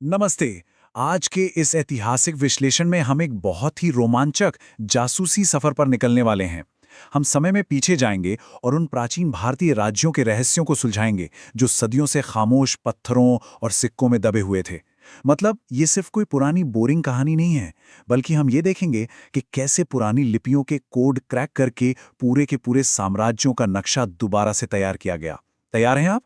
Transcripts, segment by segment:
नमस्ते। आज के इस ऐतिहासिक विश्लेषण में हम एक बहुत ही रोमांचक जासूसी सफर पर निकलने वाले हैं। हम समय में पीछे जाएंगे और उन प्राचीन भारतीय राज्यों के रहस्यों को सुलझाएंगे जो सदियों से खामोश पत्थरों और सिक्कों में दबे हुए थे। मतलब ये सिर्फ कोई पुरानी बोरिंग कहानी नहीं है, बल्कि हम ये देखेंगे कि कैसे पुरानी लिपियों के कोड क्रैक करके पूरे के पूरे साम्राज्यों का नक्शा दोबारा से तैयार किया गया। तैयार हैं आप?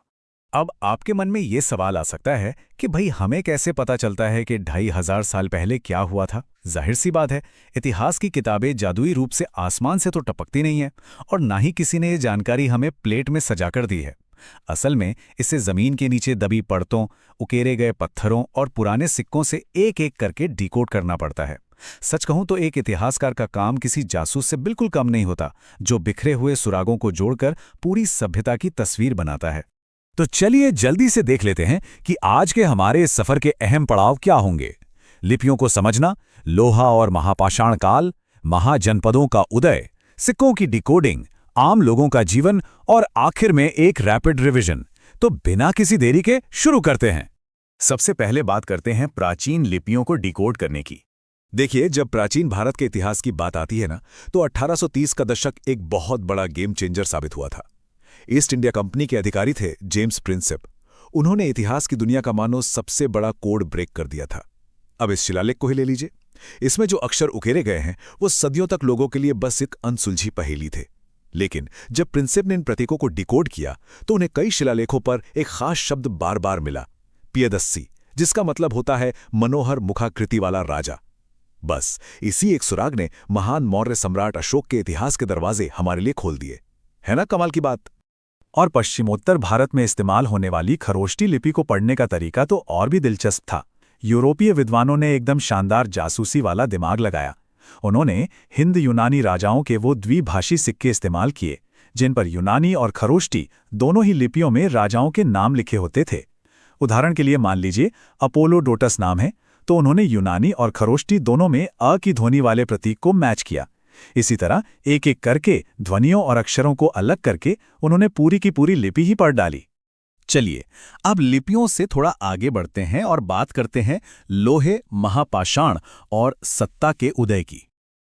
अब आपके मन में ये सवाल आ सकता है कि भाई हमें कैसे पता चलता है कि 2500 साल पहले क्या हुआ था। जाहिर सी बात है, इतिहास की किताबें जादुई रूप से आसमान से तो टपकती नहीं है और ना ही किसी ने ये जानकारी हमें प्लेट में सजाकर दी है। असल में इसे जमीन के नीचे दबी परतों, उकेरे गए पत्थरों और पुराने सिक्कों से एक एक करके डिकोड करना पड़ता है। सच कहूं तो एक इतिहासकार का काम किसी जासूस से बिल्कुल कम नहीं होता, जो बिखरे हुए सुरागों को जोड़कर पूरी सभ्यता की तस्वीर बनाता है। तो चलिए जल्दी से देख लेते हैं कि आज के हमारे इस सफर के अहम पड़ाव क्या होंगे। लिपियों को समझना, लोहा और महापाषाण काल, महाजनपदों का उदय, सिक्कों की डिकोडिंग, आम लोगों का जीवन और आखिर में एक रैपिड रिवीजन। तो बिना किसी देरी के शुरू करते हैं। सबसे पहले बात करते हैं प्राचीन लिपियों को डिकोड करने की। देखिए, जब प्राचीन भारत के इतिहास की बात आती है ना, तो 1830 का दशक एक बहुत बड़ा गेम चेंजर साबित हुआ था। ईस्ट इंडिया कंपनी के अधिकारी थे जेम्स प्रिंसेप। उन्होंने इतिहास की दुनिया का मानो सबसे बड़ा कोड ब्रेक कर दिया था। अब इस शिलालेख को ही ले लीजिए। इसमें जो अक्षर उकेरे गए हैं वो सदियों तक लोगों के लिए बस एक अनसुलझी पहेली थे। लेकिन जब प्रिंसेप ने इन प्रतीकों को डिकोड किया तो उन्हें कई शिलालेखों पर एक खास शब्द बार बार मिला, पियदस्सी, जिसका मतलब होता है मनोहर मुखाकृति वाला राजा। बस इसी एक सुराग ने महान मौर्य सम्राट अशोक के इतिहास के दरवाजे हमारे लिए खोल दिए। है ना कमाल की बात? और पश्चिमोत्तर भारत में इस्तेमाल होने वाली खरोष्टी लिपि को पढ़ने का तरीका तो और भी दिलचस्प था। यूरोपीय विद्वानों ने एकदम शानदार जासूसी वाला दिमाग लगाया। उन्होंने हिंद यूनानी राजाओं के वो द्विभाषी सिक्के इस्तेमाल किए जिन पर यूनानी और खरोष्टी दोनों ही लिपियों में राजाओं के नाम लिखे होते थे। उदाहरण के लिए मान लीजिए अपोलोडोटस नाम है, तो उन्होंने यूनानी और खरोष्टी दोनों में अ की ध्वनि वाले प्रतीक को मैच किया। इसी तरह एक एक करके ध्वनियों और अक्षरों को अलग करके उन्होंने पूरी की पूरी लिपि ही पढ़ डाली। चलिए अब लिपियों से थोड़ा आगे बढ़ते हैं और बात करते हैं लोहे, महापाषाण और सत्ता के उदय की।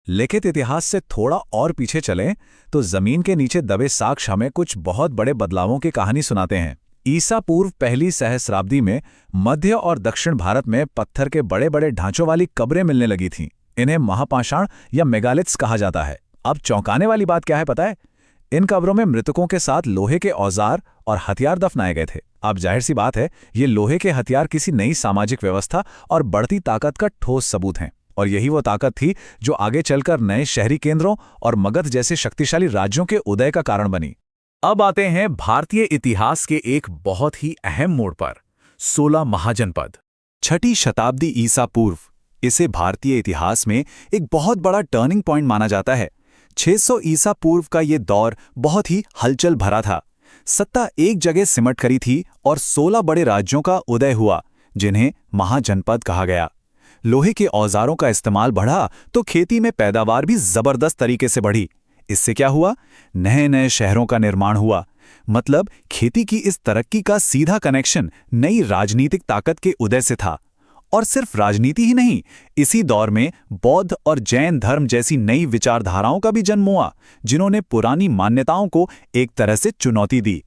लिखित इतिहास से थोड़ा और पीछे चलें तो जमीन के नीचे दबे साक्ष्य हमें कुछ बहुत बड़े बदलावों की कहानी सुनाते हैं। ईसा पूर्व पहली सहस्राब्दी में मध्य और दक्षिण भारत में पत्थर के बड़े बड़े ढांचों वाली कब्रें मिलने लगी थीं। इन्हें महापाषाण या मेगालिथ्स कहा जाता है। अब चौंकाने वाली बात क्या है पता है? इन कब्रों में मृतकों के साथ लोहे के औजार और हथियार दफनाए गए थे। अब जाहिर सी बात है, ये लोहे के हथियार किसी नई सामाजिक व्यवस्था और बढ़ती ताकत का ठोस सबूत हैं। और यही वो ताकत थी जो आगे चलकर नए शहरी केंद्रों और मगध जैसे शक्तिशाली राज्यों के उदय का कारण बनी। अब आते हैं भारतीय इतिहास के एक बहुत ही अहम मोड़ पर, 16 महाजनपद। 6ठी शताब्दी ईसा पूर्व। इसे भारतीय इतिहास में एक बहुत बड़ा टर्निंग पॉइंट माना जाता है। 600 ईसा पूर्व का ये दौर बहुत ही हलचल भरा था। सत्ता एक जगह सिमट करी थी और 16 बड़े राज्यों का उदय हुआ जिन्हें महाजनपद कहा गया। लोहे के औजारों का इस्तेमाल बढ़ा तो खेती में पैदावार भी जबरदस्त तरीके से बढ़ी। इससे क्या हुआ? नए नए शहरों का निर्माण हुआ। मतलब खेती की इस तरक्की का सीधा कनेक्शन नई राजनीतिक ताकत के उदय से था। और सिर्फ राजनीति ही नहीं, इसी दौर में बौद्ध और जैन धर्म जैसी नई विचारधाराओं का भी जन्म हुआ, जिन्होंने पुरानी मान्यताओं को एक तरह से चुनौती दी।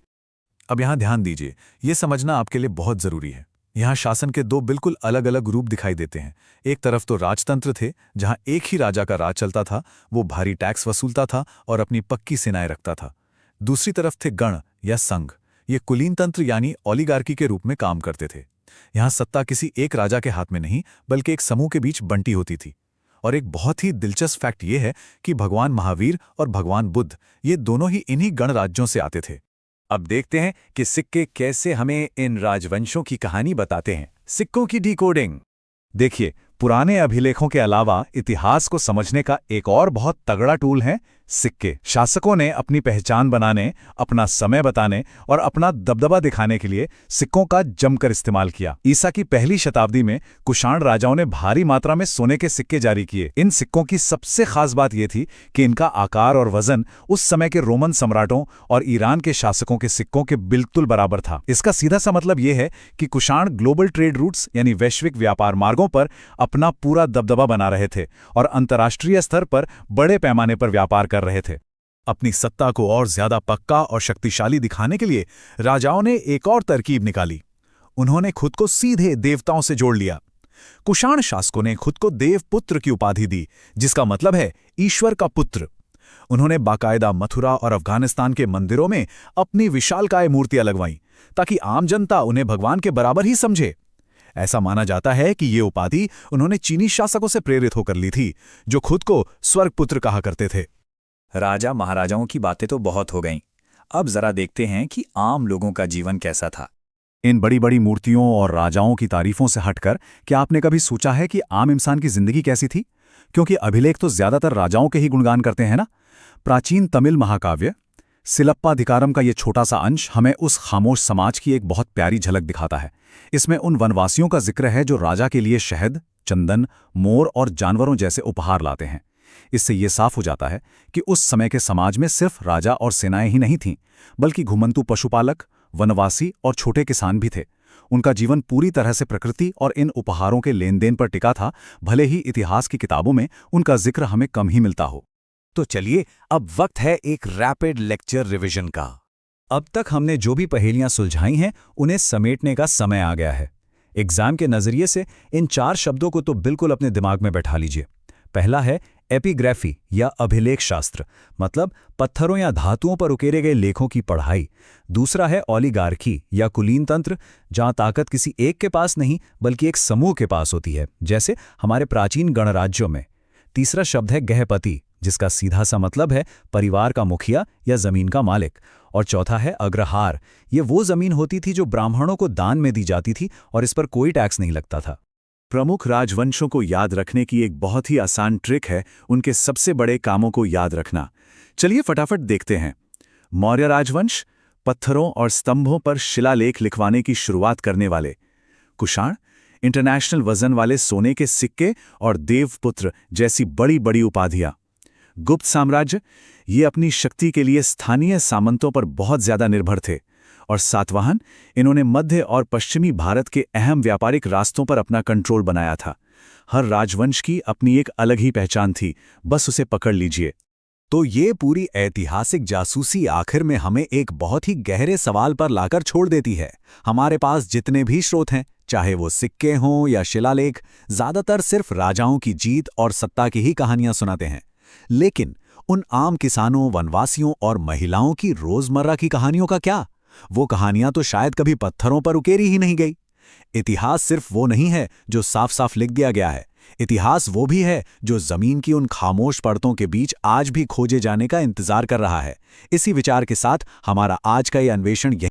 अब यहां ध्यान दीजिए, यह समझना आपके लिए बहुत जरूरी है। यहां शासन के दो बिल्कुल अलग अलग रूप दिखाई देते हैं। एक तरफ तो राजतंत्र थे, जहां एक ही राजा का राज चलता था, वो भारी टैक्स वसूलता था और अपनी पक्की सेनाएं रखता था। दूसरी तरफ थे गण या संघ। ये कुलीन तंत्र यानी ओलिगार्की के रूप में काम करते थे। यहां सत्ता किसी एक राजा के हाथ में नहीं, बल्कि एक समूह के बीच बंटी होती थी। और एक बहुत ही दिलचस्प फैक्ट यह है कि भगवान महावीर और भगवान बुद्ध ये दोनों ही इन्हीं गणराज्यों से आते थे। अब देखते हैं कि सिक्के कैसे हमें इन राजवंशों की कहानी बताते हैं। सिक्कों की डिकोडिंग। देखिए, पुराने अभिलेखों के अलावा इतिहास को समझने का एक और बहुत तगड़ा टूल है सिक्के शासकों ने अपनी पहचान बनाने, अपना समय बताने और अपना दबदबा दिखाने के लिए सिक्कों का जमकर इस्तेमाल किया। ईसा की पहली शताब्दी में कुषाण राजाओं ने भारी मात्रा में सोने के सिक्के जारी किए। इन सिक्कों की सबसे खास बात यह थी कि इनका आकार और वजन उस समय के रोमन सम्राटों और ईरान के शासकों के सिक्कों के बिल्कुल बराबर था। इसका सीधा सा मतलब यह है कि कुषाण ग्लोबल ट्रेड रूट्स यानी वैश्विक व्यापार मार्गों पर अपना पूरा दबदबा बना रहे थे और अंतर्राष्ट्रीय स्तर पर बड़े पैमाने पर व्यापार कर रहे थे। अपनी सत्ता को और ज्यादा पक्का और शक्तिशाली दिखाने के लिए राजाओं ने एक और तरकीब निकाली। उन्होंने खुद को सीधे देवताओं से जोड़ लिया। कुषाण शासकों ने खुद को देवपुत्र की उपाधि दी, जिसका मतलब है ईश्वर का पुत्र। उन्होंने बाकायदा मथुरा और अफगानिस्तान के मंदिरों में अपनी विशालकाय मूर्तियां लगवाईं, ताकि आम जनता उन्हें भगवान के बराबर ही समझे। ऐसा माना जाता है कि ये उपाधि उन्होंने चीनी शासकों से प्रेरित होकर ली थी, जो खुद को स्वर्गपुत्र कहा करते थे। राजा महाराजाओं की बातें तो बहुत हो गईं। अब जरा देखते हैं कि आम लोगों का जीवन कैसा था। इन बड़ी बड़ी मूर्तियों और राजाओं की तारीफों से हटकर क्या आपने कभी सोचा है कि आम इंसान की जिंदगी कैसी थी? क्योंकि अभिलेख तो ज्यादातर राजाओं के ही गुणगान करते हैं ना। प्राचीन तमिल महाकाव्य सिलप्पाधिकारम का ये छोटा सा अंश हमें उस खामोश समाज की एक बहुत प्यारी झलक दिखाता है। इसमें उन वनवासियों का जिक्र है जो राजा के लिए शहद, चंदन, मोर और जानवरों जैसे उपहार लाते हैं। इससे ये साफ हो जाता है कि उस समय के समाज में सिर्फ राजा और सेनाएं ही नहीं थीं, बल्कि घुमंतू पशुपालक, वनवासी और छोटे किसान भी थे। उनका जीवन पूरी तरह से प्रकृति और इन उपहारों के लेन देन पर टिका था, भले ही इतिहास की किताबों में उनका जिक्र हमें कम ही मिलता हो। तो चलिए, अब वक्त है एक रैपिड लेक्चर रिवीजन का। अब तक हमने जो भी पहेलियां सुलझाई हैं, उन्हें समेटने का समय आ गया है। एग्जाम के नजरिए से इन 4 शब्दों को तो बिल्कुल अपने दिमाग में बैठा लीजिए। पहला है एपिग्राफी या अभिलेख शास्त्र, मतलब पत्थरों या धातुओं पर उकेरे गए लेखों की पढ़ाई। दूसरा है ओलिगार्की या कुलीन तंत्र, जहां ताकत किसी एक के पास नहीं बल्कि एक समूह के पास होती है, जैसे हमारे प्राचीन गणराज्यों में। तीसरा शब्द है गहपति, जिसका सीधा सा मतलब है परिवार का मुखिया या जमीन का मालिक। और चौथा है अग्रहार, ये वो जमीन होती थी जो ब्राह्मणों को दान में दी जाती थी और इस पर कोई टैक्स नहीं लगता था। प्रमुख राजवंशों को याद रखने की एक बहुत ही आसान ट्रिक है उनके सबसे बड़े कामों को याद रखना। चलिए फटाफट देखते हैं। मौर्य राजवंश, पत्थरों और स्तंभों पर शिलालेख लिखवाने की शुरुआत करने वाले। कुषाण, इंटरनेशनल वजन वाले सोने के सिक्के और देवपुत्र जैसी बड़ी बड़ी उपाधियां। गुप्त साम्राज्य, ये अपनी शक्ति के लिए स्थानीय सामंतों पर बहुत ज्यादा निर्भर थे। और सातवाहन, इन्होंने मध्य और पश्चिमी भारत के अहम व्यापारिक रास्तों पर अपना कंट्रोल बनाया था। हर राजवंश की अपनी एक अलग ही पहचान थी, बस उसे पकड़ लीजिए। तो ये पूरी ऐतिहासिक जासूसी आखिर में हमें एक बहुत ही गहरे सवाल पर लाकर छोड़ देती है। हमारे पास जितने भी स्रोत हैं, चाहे वो सिक्के हों या शिलालेख, ज्यादातर सिर्फ राजाओं की जीत और सत्ता की ही कहानियां सुनाते हैं। लेकिन उन आम किसानों, वनवासियों और महिलाओं की रोजमर्रा की कहानियों का क्या? वो कहानियां तो शायद कभी पत्थरों पर उकेरी ही नहीं गई। इतिहास सिर्फ वो नहीं है जो साफ साफ लिख दिया गया है। इतिहास वो भी है जो जमीन की उन खामोश परतों के बीच आज भी खोजे जाने का इंतजार कर रहा है। इसी विचार के साथ हमारा आज का ये अन्वेषण